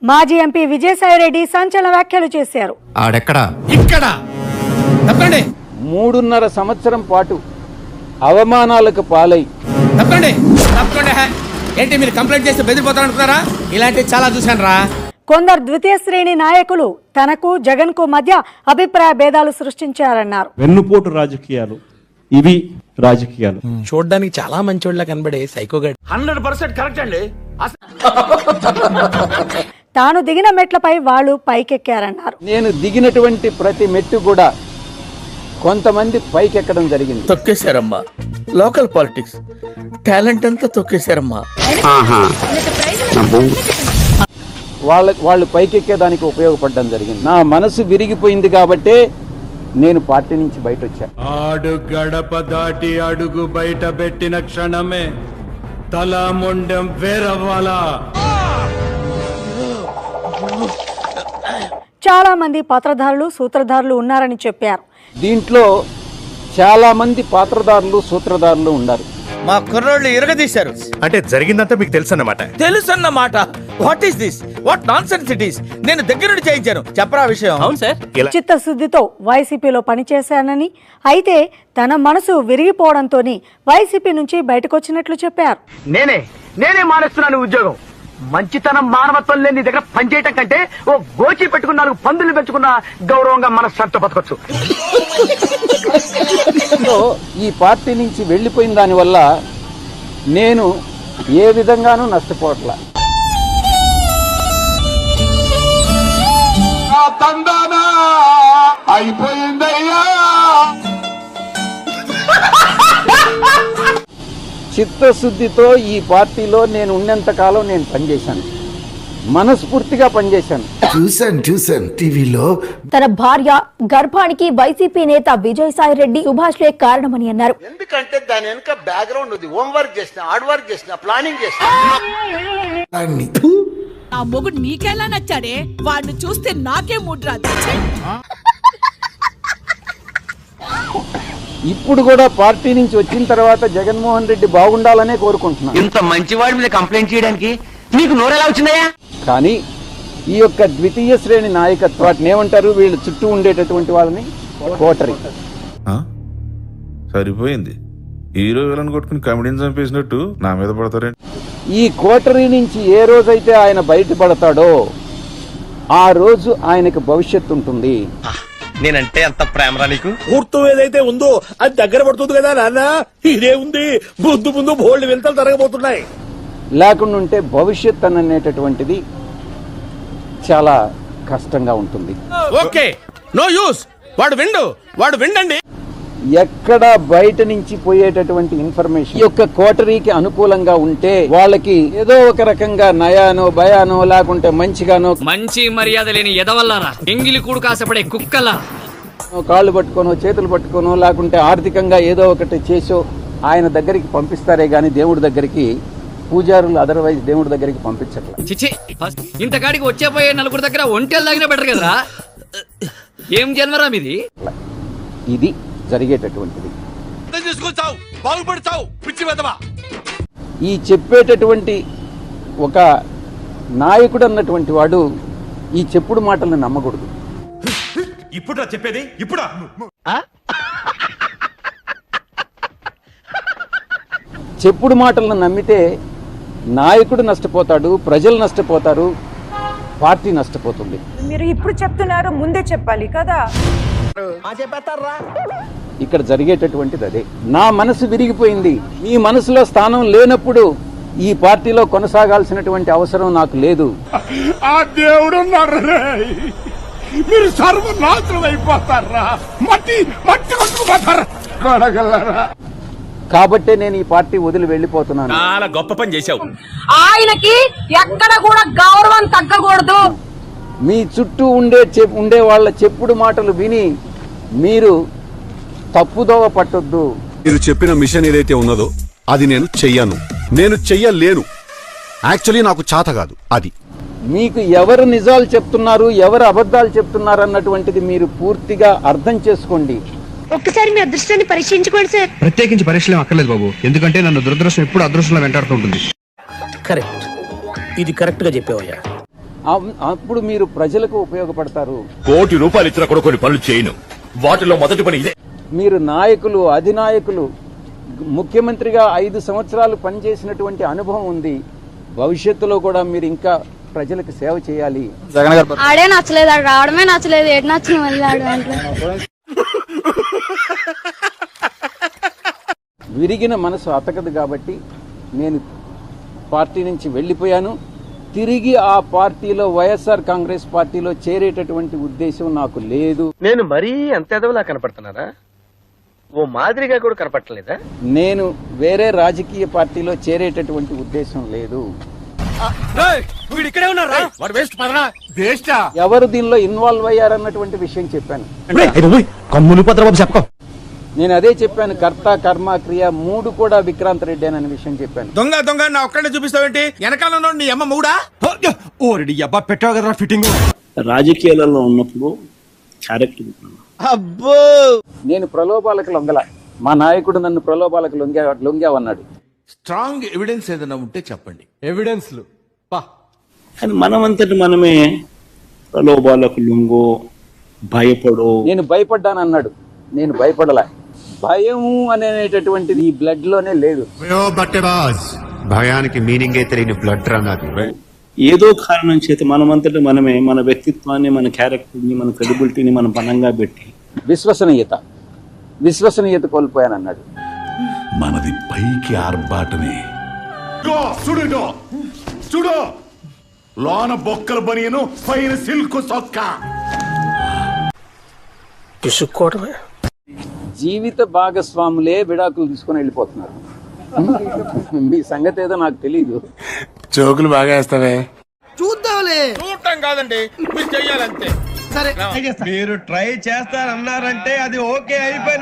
మాజీ ఎంపీ విజయసాయిరెడ్డి సంచలన వ్యాఖ్యలు చేశారు. ఆడెక్కడా? ఇక్కడ తప్పండి. 3.5 సంవత్సరం పాటు అవమానాలకు పాలై తప్పండి. ఏంటి మీరు కంప్లైంట్ చేస్తే బెదిరిపోతారనుకున్నారా? ఇలాంటివి చాలా చూశాను రా. కొందరు ద్వితీయ శ్రేణి నాయకులు తనకు జగన్ కు మధ్య అభిప్రాయ భేదాలు సృష్టించారన్నారు. వెన్నుపోటు రాజకీయాలు ఇవి రాజకీయాలు. చూడడానికి చాలా మంచోళ్ళ కనబడే సైకోగాడ్ 100% కరెక్ట్ అండి. తాను దిగిన మెట్లపై వాళ్ళు పైకెక్కారన్నారు. నేను దిగినటువంటి ప్రతి మెట్టు కూడా కొంతమంది పైకెక్కడం జరిగింది. తొక్కేశారమ్మా. లోకల్ పాలిటిక్స్ టాలెంట్ అంతా తొక్కేశారమ్మా. వాళ్ళు పైకెక్కేదానికి ఉపయోగపడడం జరిగింది. నా మనసు విరిగిపోయింది కాబట్టే నేను పార్టీ నుంచి బయట వచ్చా. ఆడు గడప దాటి అడుగు బయట పెట్టిన క్షణమే తల మొండెం వేరవ్వాలా. చాలా మంది పాత్రధారులు సూత్రధారులు ఉన్నారని చెప్పారు. దీంట్లో చాలా మంది పాత్రధారులు సూత్రధారులు ఉన్నారు. మా కుర్రోళ్ళు ఇరగదీశారు. అంటే జరిగిందంతా మీకు తెలుసు అన్నమాట. తెలుసన్నమాట. What is this? What nonsense it is? నేను దగ్గరుండి చేయించాను. చెప్పరా విషయం? అవును సార్. చిత్తశుద్ధితో వైసీపీలో పనిచేశానని, అయితే తన మనసు విరిగిపోవడంతో వైసీపీ నుంచి బయటకొచ్చినట్లు చెప్పారు. నేనే మానేస్తున్నాను ఉద్యోగం. మంచితనం మానవత్వం లేని దగ్గర పనిచేయటం కంటే ఓ గోచి పెట్టుకున్న 4 పందులు పెంచుకున్న గౌరవంగా మనశ్శాంతితో బతకొచ్చు. ఈ పార్టీ నుంచి వెళ్లిపోయిన దానివల్ల నేను ఏ విధంగానూ నష్టపోవట్లా. చిత్తశుద్ధితో ఈ పార్టీలో నేను ఉన్నంత కాలం నేను పనిచేశాను, మనస్ఫూర్తిగా పనిచేశాను. చూశాను టీవీలో. తన భార్య గర్భానికి వైసీపీ నేత విజయసాయిరెడ్డి సుభాష్లే కారణమని అన్నారు. ఎందుకంటే దాని వెనుక బ్యాక్గ్రౌండ్ ఉంది. హోంవర్క్ చేసిన, హార్డ్ వర్క్ చేసిన, ప్లానింగ్ చేసిన. ఆ మొగుడు నీకెలా నచ్చాడే? వాడిని చూస్తే నాకే మూడ్ రాదు. ఇప్పుడు కూడా పార్టీ నుంచి వచ్చిన తర్వాత జగన్మోహన్ రెడ్డి బాగుండాలనే కోరుకుంటున్నాను. ఇంత మంచివాడి మీద కంప్లైంట్ చేయడానికి నీకు నోరెలా వచ్చిందయ్యా? కానీ ఈ యొక్క ద్వితీయ శ్రేణి నాయకత్వాన్ని ఏమంటారు, వీళ్ళు చుట్టూ ఉండేటటువంటి వాళ్ళని కోటరీ. సరిపోయింది. హీరో విలన్ కొట్టుకుని కమెడీని చంపేసినట్టు నా మీద పడతారండి. ఈ కోటరీ నుంచి ఏ రోజైతే ఆయన బయటపడతాడో ఆ రోజు ఆయనకు భవిష్యత్తు ఉంటుంది. నేనంటే అంత ప్రేమరా నీకు? ముహూర్తం ఏదైతే ఉందో అది దగ్గర పడుతుంది కదా నాన్న. ఇదే ఉంది. ముందు బోల్డ్ వెళ్తాలు జరగబోతున్నాయి. లేకుండా ఉంటే భవిష్యత్ అనేటటువంటిది చాలా కష్టంగా ఉంటుంది. Okay, no use. వాడు విండండి. ఎక్కడ బయట నుంచి పోయేటటువంటి ఇన్ఫర్మేషన్ ఈ యొక్క కోటరీకి అనుకూలంగా ఉంటే వాళ్ళకి ఏదో ఒక రకంగా నయానో భయానో లేకుంటే మంచిగానో, మంచి మర్యాద లేని ఎదవల్లారా, ఎంగిలి కూడు కాసపడే కుక్కలా కాళ్ళు పట్టుకోనో చేతులు పట్టుకోనో లేకుంటే ఆర్థికంగా ఏదో ఒకటి చేసో ఆయన దగ్గరికి పంపిస్తారే గాని దేవుడి దగ్గరికి పూజారులు అదర్వైజ్ దేవుడి దగ్గరికి పంపించట్లా. చిచి, ఇంతకాడికి వచ్చే పోయే నలుగురు దగ్గర ఒంటెలు తాగినా బెటర్ కదరా. ఏం జన్మరా మీది? ఇది జరిగేటటువంటిది. ఈ చెప్పేటటువంటి ఒక నాయకుడు అన్నటువంటి వాడు ఈ చెప్పుడు మాటలను నమ్మకూడదు. ఇప్పుడు చెప్పేది ఇప్పుడు చెప్పుడు మాటలను నమ్మితే నాయకుడు నష్టపోతాడు, ప్రజలు నష్టపోతారు, పార్టీ నష్టపోతుంది. మీరు ఇప్పుడు చెప్తున్నారు, ముందే చెప్పాలి కదా. ఇక్కడ జరిగేటటువంటిది అదే. నా మనసు విరిగిపోయింది. మీ మనసులో స్థానం లేనప్పుడు ఈ పార్టీలో కొనసాగాల్సినటువంటి అవసరం నాకు లేదు. ఆ దేవుడు మీరు సర్వనాశనం అయిపోతారా? మట్టి కొట్టుకుపోతారా? కాబట్టే నేను ఈ పార్టీ వదిలి వెళ్లిపోతున్నాను. చాలా గొప్ప పని చేశావు. ఆయనకి ఎక్కడ కూడా గౌరవం తగ్గకూడదు. మీ చుట్టూ ఉండే వాళ్ళ చెప్పుడు మాటలు విని మీరు తప్పుదోవ పట్టొద్దు. మీరు చెప్పిన మిషన్ ఏదైతే ఉన్నదో అది నేను చెయ్యలేను. యాక్చువల్లీ నాకు చేత కాదు. అది మీకు ఎవరు నిజాలు చెప్తున్నారు, ఎవరు అబద్ధాలు చెప్తున్నారు అన్నటువంటిది మీరు పూర్తిగా అర్థం చేసుకోండి. ఒక్కసారి మీ అదృష్టాన్ని పరీక్షించుకోండి సార్. ప్రత్యేకించి పరీక్షలు అక్కర్లేదు బాబు, ఎందుకంటే నన్ను దురదృష్టం ఎప్పుడు అదృష్టంలో వెంటాడుతుంటుంది. కరెక్ట్. ఇది కరెక్ట్ గా చెప్పావయ్యా. అప్పుడు మీరు ప్రజలకు ఉపయోగపడతారు. కోటి రూపాయలు ఇచ్చినా కూడా కొన్ని పనులు చేయను. వాటిలో మొదటి పని ఇదే. మీరు నాయకులు, అధినాయకులు, ముఖ్యమంత్రిగా 5 సంవత్సరాలు పనిచేసినటువంటి అనుభవం ఉంది. భవిష్యత్తులో కూడా మీరు ఇంకా ప్రజలకు సేవ చేయాలి. జగన్ గారు ఆడే నచ్చలేదు, ఆడు రావడమే నచ్చలేదు, ఏడు నచ్చిన మళ్ళీ ఆడు అంటే విరిగిన మనసు అతకదు కాబట్టి నేను పార్టీ నుంచి వెళ్లిపోయాను. తిరిగి ఆ పార్టీలో, వైఎస్ఆర్ కాంగ్రెస్ పార్టీలో చేరేటటువంటి ఉద్దేశం నాకు లేదు. నేను మరీ అంత ఎదవలా కనపడుతున్నారా? ఓ మాదిరిగా కూడా కనపడలేదా? నేను వేరే రాజకీయ పార్టీలో చేరేటటువంటి ఉద్దేశం లేదు. ఎవరు దీనిలో ఇన్వాల్వ్ అయ్యారన్నటువంటి విషయం చెప్పాను. నేను అదే చెప్పాను. కర్త, కర్మ, క్రియ 3 కూడా విక్రాంత్ రెడ్డి అనే విషయం చెప్పాను. దొంగ దొంగ నా ఒక్కడే చూపిస్తావేంటి? వెనకాల నీ అమ్మ మూడా? ఓరెడ్డి అబ్బా పెట్టావు కదా ఫిట్టింగ్. రాజకీయాలలో ఉన్నప్పుడు క్యారెక్టర్ అబ్బో, నేను ప్రలోభాలకు లొంగల. మా నాయకుడు నన్ను ప్రలోభాలకు లొంగావన్నాడు. స్ట్రాంగ్ ఎవిడెన్స్ ఏదైనా ఉంటే చెప్పండి. ఎవిడెన్స్లు కానీ మనమంతటి మనమే ప్రలోభాలకు లొంగో, భయపడో. నేను భయపడ్డానన్నాడు. నేను భయపడలా. భయం అనేటటువంటిది ఈ బ్లడ్ లోనే లేదు. భయానికి మీనింగ్ తెలియని బ్లడ్ రంగాది. ఏదో కారణం చేత మనమంతటి మనమే మన వ్యక్తిత్వాన్ని, మన క్యారెక్టర్ని, మన క్రెడిబిలిటీని మనం పనంగా పెట్టి విశ్వసనీయత కోల్పోయానన్నాడు. మనది పైకి ఆర్భాటమే. చూడు, లోన బొక్కల బనియను, పైన సిల్క్ సొక్క. జీవిత భాగస్వాములే విడాకులు తీసుకుని వెళ్ళిపోతున్నారు. మీ సంగతి ఏదో నాకు తెలీదు. జోకులు బాగా వేస్తావే. చూద్దాంలే. చూడటం కాదండి, మీరు చెయ్యాలంతే. సరే, మీరు ట్రై చేస్తారన్నారంటే అది ఓకే అయిపోయిన